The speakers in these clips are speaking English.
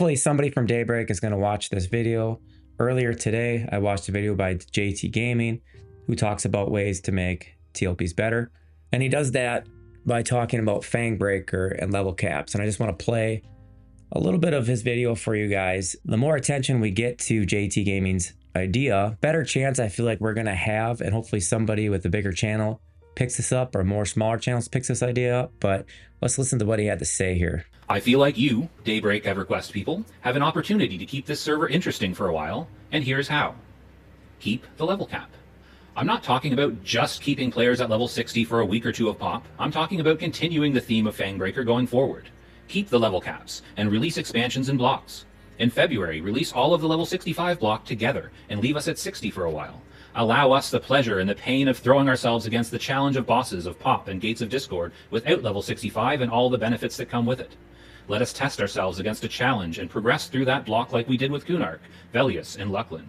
hopefully somebody from Daybreak is going to watch this video. Earlier today, I watched a video by JT Gaming who talks about ways to make TLPs better. And he does that by talking about Fang Breaker and level caps. And I just want to play a little bit of his video for you guys. The more attention we get to JT Gaming's idea, better chance I feel like we're going to have, and hopefully somebody with a bigger channel picks this up, or more smaller channels picks this idea up. But let's listen to what he had to say here. I feel like you, Daybreak Everquest people, have an opportunity to keep this server interesting for a while, and here's how. Keep the level cap. I'm not talking about just keeping players at level 60 for a week or two of pop. I'm talking about continuing the theme of Fangbreaker going forward. Keep the level caps, and release expansions in blocks. In February, release all of the level 65 block together, and leave us at 60 for a while. Allow us the pleasure and the pain of throwing ourselves against the challenge of bosses of Pop and Gates of Discord without level 65 and all the benefits that come with it. Let us test ourselves against a challenge and progress through that block like we did with Kunark, Velius, and Lucklin.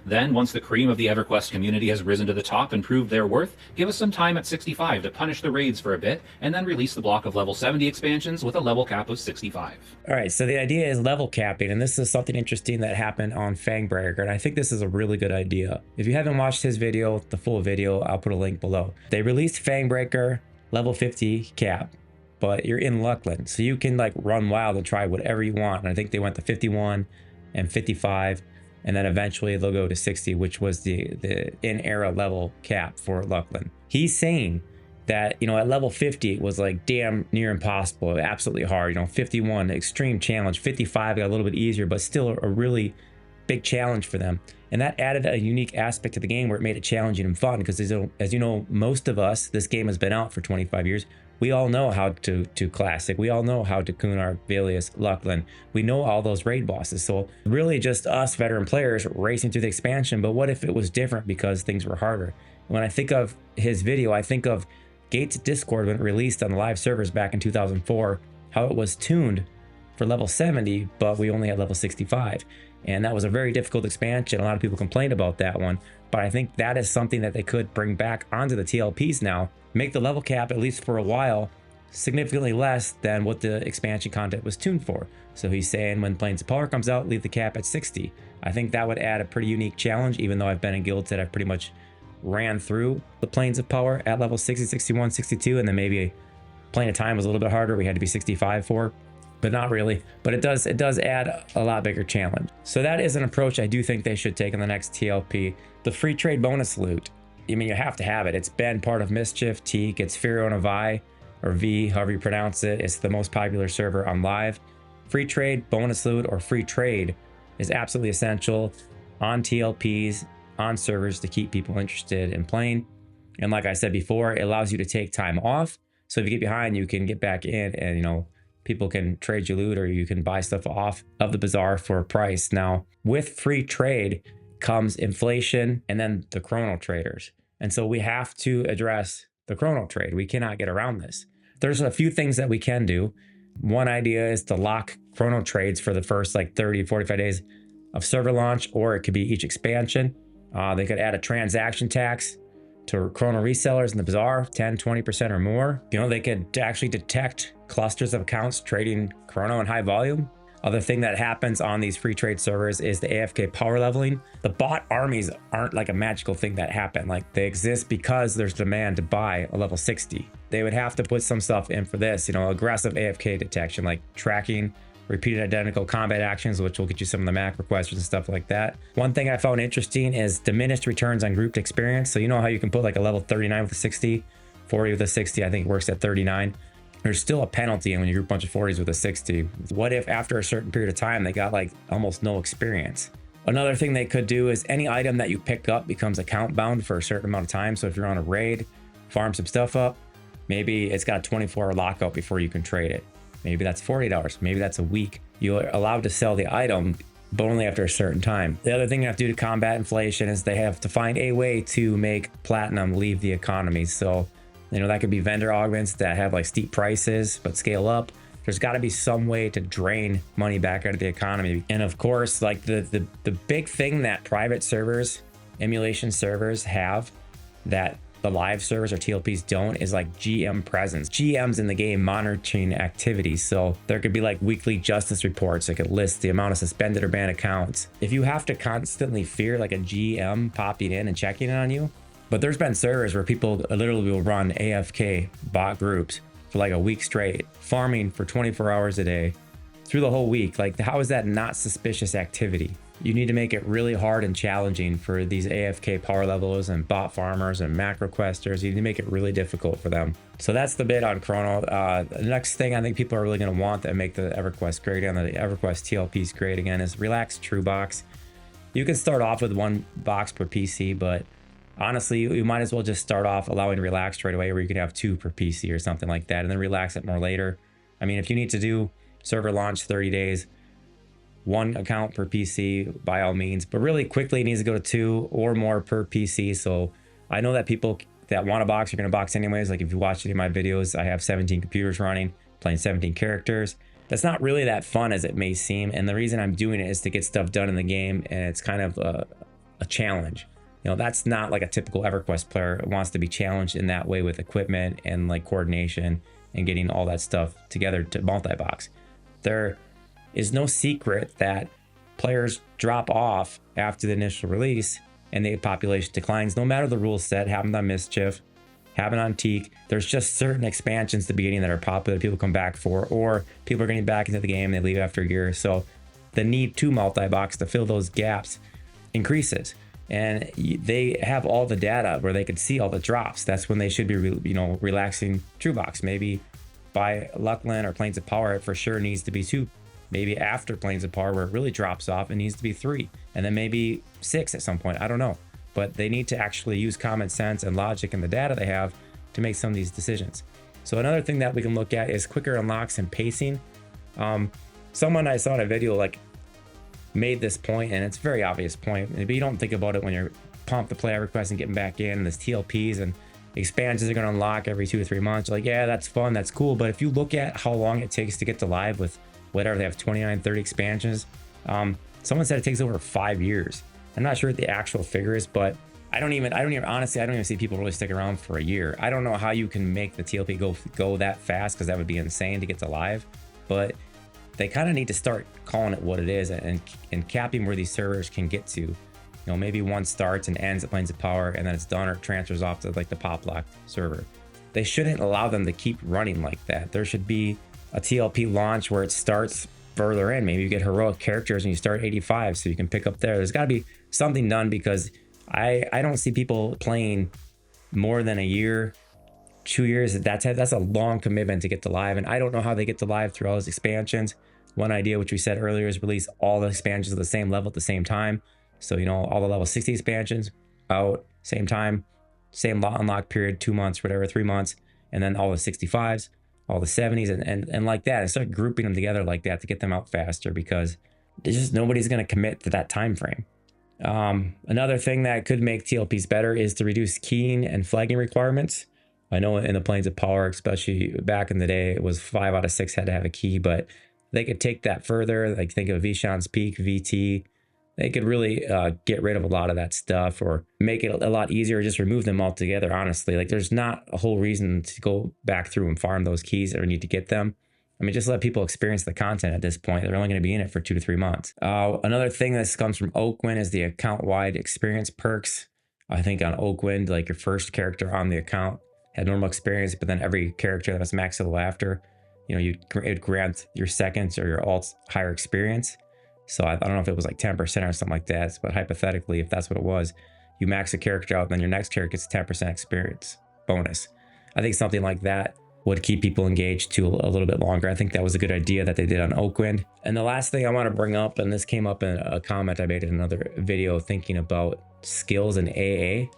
Then, once the cream of the Everquest community has risen to the top and proved their worth, give us some time at 65 to punish the raids for a bit, and then release the block of level 70 expansions with a level cap of 65. All right, so the idea is level capping, and this is something interesting that happened on Fangbreaker, and I think this is a really good idea. If you haven't watched his video, the full video, I'll put a link below. They released Fangbreaker level 50 cap, but you're in Lucklin, so you can like run wild and try whatever you want. And I think they went to 51 and 55. And then eventually they'll go to 60, which was the in-era level cap for Lucklin. He's saying that, you know, at level 50, it was like damn near impossible, absolutely hard. You know, 51, extreme challenge. 55 got a little bit easier, but still a really big challenge for them. And that added a unique aspect to the game where it made it challenging and fun, because as you know, most of us, this game has been out for 25 years. We all know how to Classic. We all know how to Kunark, Velius, Lucklin. We know all those raid bosses. So really just us veteran players racing through the expansion. But what if it was different because things were harder? When I think of his video, I think of Gates Discord when it released on the live servers back in 2004, how it was tuned for level 70, but we only had level 65. And that was a very difficult expansion. A lot of people complained about that one. But I think that is something that they could bring back onto the TLPs now. Make the level cap, at least for a while, significantly less than what the expansion content was tuned for. So he's saying when Planes of Power comes out, leave the cap at 60. I think that would add a pretty unique challenge, even though I've been in guilds that I've pretty much ran through the Planes of Power at level 60, 61, 62, and then maybe Plane of Time was a little bit harder. We had to be 65 for, but not really. But it does add a lot bigger challenge. So that is an approach I do think they should take in the next TLP. The free trade bonus loot. I mean, you have to have it. It's been part of Mischief, Teak, it's Firo and Vi, or V, however you pronounce it. It's the most popular server on live. Free trade, bonus loot, or free trade is absolutely essential on TLPs, on servers to keep people interested in playing. And like I said before, it allows you to take time off. So if you get behind, you can get back in and, you know, people can trade you loot, or you can buy stuff off of the bazaar for a price. Now, with free trade comes inflation and then the Krono traders. And so we have to address the Krono trade. We cannot get around this. There's a few things that we can do. One idea is to lock Krono trades for the first like 30, 45 days of server launch, or it could be each expansion. They could add a transaction tax to Krono resellers in the bazaar, 10, 20% or more. You know, they could actually detect clusters of accounts trading Krono in high volume. Other thing that happens on these free trade servers is the AFK power leveling. The bot armies aren't like a magical thing that happen. Like, they exist because there's demand to buy a level 60. They would have to put some stuff in for this, you know, aggressive AFK detection, like tracking repeated identical combat actions, which will get you some of the macro questions and stuff like that. One thing I found interesting is diminished returns on grouped experience. So you know how you can put like a level 39 with a 60, 40 with a 60, I think it works at 39. There's still a penalty when you group a bunch of 40s with a 60. What if after a certain period of time, they got like almost no experience? Another thing they could do is any item that you pick up becomes account bound for a certain amount of time. So if you're on a raid, farm some stuff up, maybe it's got a 24-hour lockout before you can trade it. Maybe that's $40. Maybe that's a week. You're allowed to sell the item, but only after a certain time. The other thing you have to do to combat inflation is they have to find a way to make platinum leave the economy. So, you know, that could be vendor augments that have like steep prices, but scale up. There's got to be some way to drain money back out of the economy. And of course, like the big thing that private servers, emulation servers have that the live servers or TLPs don't is like GM presence. GMs in the game monitoring activities. So there could be like weekly justice reports that could list the amount of suspended or banned accounts. If you have to constantly fear like a GM popping in and checking in on you, but there's been servers where people literally will run AFK bot groups for like a week straight, farming for 24 hours a day through the whole week. Like, how is that not suspicious activity? You need to make it really hard and challenging for these AFK power levels and bot farmers and macro questers. You need to make it really difficult for them. So that's the bit on Krono. The next thing I think people are really going to want that make the Everquest great again, the Everquest TLPs great again, is relaxed true box. You can start off with 1 box per PC, but honestly, you might as well just start off allowing relaxed right away, where you can have 2 per PC or something like that, and then relax it more later. I mean, if you need to do server launch 30 days, 1 account per PC by all means, but really quickly it needs to go to 2 or more per PC. So I know that people that want to box are going to box anyways. Like if you watch any of my videos, I have 17 computers running, playing 17 characters. That's not really that fun as it may seem. And the reason I'm doing it is to get stuff done in the game, and it's kind of a challenge. You know, that's not like a typical Everquest player wants to be challenged in that way with equipment and like coordination and getting all that stuff together to multi-box. There is no secret that players drop off after the initial release and the population declines, no matter the rule set. Happened on Mischief, happened on Teak. There's just certain expansions at the beginning that are popular, people come back for, or people are getting back into the game, they leave after a year. So the need to multi-box to fill those gaps increases. And they have all the data where they can see all the drops. That's when they should be, relaxing true box. Maybe by Luckland or Planes of Power, it for sure needs to be 2. Maybe after Planes of Power, where it really drops off, it needs to be 3, and then maybe 6 at some point. I don't know, but they need to actually use common sense and logic and the data they have to make some of these decisions. So another thing that we can look at is quicker unlocks and pacing. Someone I saw in a video like made this point, and it's a very obvious point, but you don't think about it when you're pumped to play Everquest and getting back in. And this TLPs and expansions are going to unlock every 2 or 3 months. Like, yeah, that's fun, that's cool, but if you look at how long it takes to get to live with whatever they have, 29, 30 expansions, someone said it takes over 5 years. I'm not sure what the actual figure is, but I don't even see people really stick around for a year. I don't know how you can make the TLP go that fast, because that would be insane to get to live, but they kind of need to start calling it what it is and capping where these servers can get to. Maybe one starts and ends at Planes of Power, and then it's done, or it transfers off to like the pop lock server. They shouldn't allow them to keep running like that. There should be a TLP launch where it starts further in. Maybe you get heroic characters and you start 85, so you can pick up there. There's got to be something done, because I don't see people playing more than a year, 2 years. That's a long commitment to get to live, and I don't know how they get to live through all those expansions. One idea, which we said earlier, is release all the expansions at the same level at the same time. So all the level 60 expansions out same time, same unlock period, 2 months, whatever, 3 months, and then all the 65s, all the 70s, and like that, and start grouping them together like that to get them out faster, because there's just nobody's going to commit to that time frame. Another thing that could make TLPs better is to reduce keying and flagging requirements. I know in the Planes of Power, especially back in the day, it was 5 out of 6 had to have a key, but they could take that further. Like, think of Vishan's Peak, VT. They could really get rid of a lot of that stuff, or make it a lot easier, or just remove them altogether, honestly. Like, there's not a whole reason to go back through and farm those keys or need to get them. I mean, just let people experience the content at this point. They're only going to be in it for 2 to 3 months. Another thing that comes from Oakwind is the account-wide experience perks. I think on Oakwind, like, your first character on the account had normal experience, but then every character that was maxed level after, it would grant your seconds or your alts higher experience. So I don't know if it was like 10% or something like that, but hypothetically, if that's what it was, you max a character out, then your next character gets 10% experience bonus. I think something like that would keep people engaged too a little bit longer. I think that was a good idea that they did on Oakwind. And the last thing I want to bring up, and this came up in a comment I made in another video thinking about skills in AA.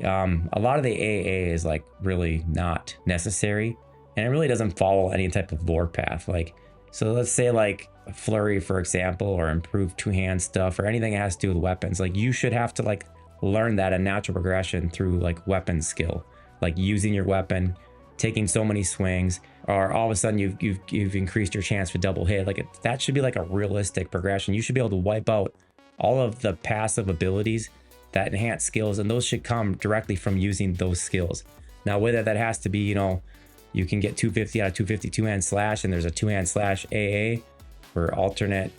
A lot of the AA is like really not necessary, and it really doesn't follow any type of lore path. Like, so let's say like flurry, for example, or improved two-hand stuff, or anything that has to do with weapons. Like, you should have to like learn that in natural progression through like weapon skill, like using your weapon, taking so many swings, or all of a sudden you've increased your chance for double hit. Like, that should be like a realistic progression. You should be able to wipe out all of the passive abilities that enhanced skills, and those should come directly from using those skills. Now, whether that has to be, you know, you can get 250 out of 250 two-hand slash, and there's a two-hand slash AA for alternate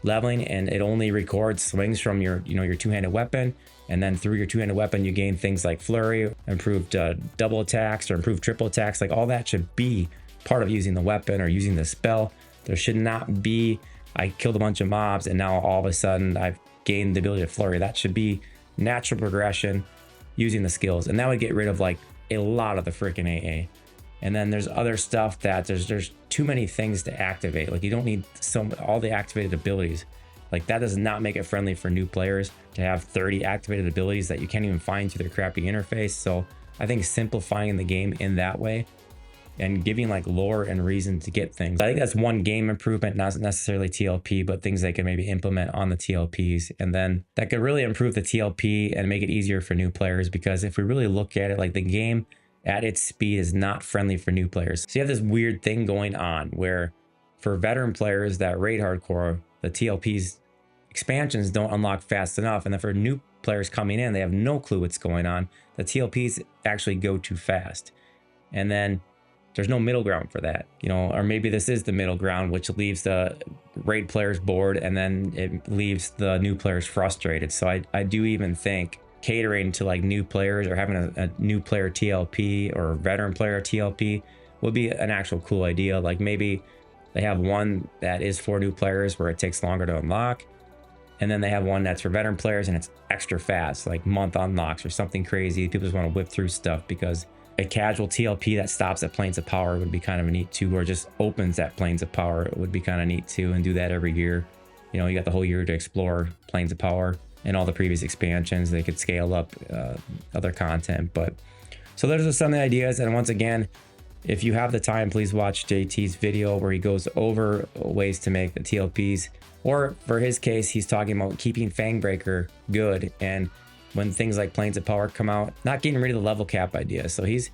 leveling, and it only records swings from your, you know, your two-handed weapon, and then through your two-handed weapon you gain things like flurry, improved double attacks or improved triple attacks. Like, all that should be part of using the weapon or using the spell. There should not be, I killed a bunch of mobs and now all of a sudden I've gained the ability to flurry. That should be natural progression using the skills, and that would get rid of like a lot of the freaking AA. And then there's other stuff that there's too many things to activate. Like, you don't need all the activated abilities. Like, that does not make it friendly for new players to have 30 activated abilities that you can't even find through their crappy interface. So I think simplifying the game in that way and giving like lore and reason to get things, I think that's one game improvement, not necessarily TLP, but things they can maybe implement on the TLPs. And then that could really improve the TLP and make it easier for new players, because if we really look at it, like, the game at its speed is not friendly for new players. So you have this weird thing going on where for veteran players that raid hardcore, the TLPs expansions don't unlock fast enough. And then for new players coming in, they have no clue what's going on. The TLPs actually go too fast. And then there's no middle ground for that, you know, or maybe this is the middle ground, which leaves the raid players bored, and then it leaves the new players frustrated. So I do even think catering to like new players, or having a new player TLP or a veteran player TLP would be an actual cool idea. Like, maybe they have one that is for new players where it takes longer to unlock, and then they have one that's for veteran players and it's extra fast, like month unlocks or something crazy. People just want to whip through stuff, because a casual TLP that stops at Planes of Power would be kind of neat too, or just opens at Planes of Power. It would be kind of neat too, and do that every year. You know, you got the whole year to explore Planes of Power and all the previous expansions. They could scale up other content. But so those are some of the ideas. And once again, if you have the time, please watch JT's video where he goes over ways to make the TLPs, or for his case, he's talking about keeping Fangbreaker good, and when things like Planes of Power come out, not getting rid of the level cap idea. So he's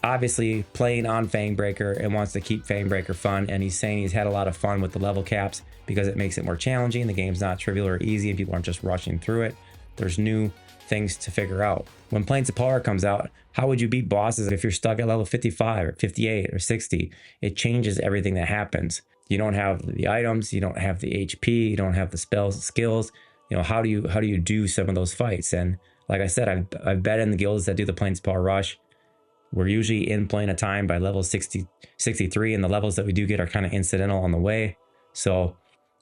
obviously playing on Fangbreaker and wants to keep Fangbreaker fun, and he's saying he's had a lot of fun with the level caps because it makes it more challenging. The game's not trivial or easy, and people aren't just rushing through it. There's new things to figure out. When Planes of Power comes out, how would you beat bosses if you're stuck at level 55 or 58 or 60? It changes everything that happens. You don't have the items, you don't have the HP, you don't have the spells, skills. You know, how do you do some of those fights? And like I said, I've bet in the guilds that do the Planes of Power rush, we're usually in Plane of Time by level 60, 63, and the levels that we do get are kind of incidental on the way. So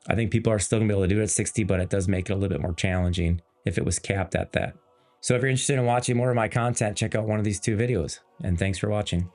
I think people are still gonna be able to do it at 60, but it does make it a little bit more challenging if it was capped at that. So if you're interested in watching more of my content, check out one of these two videos, and thanks for watching.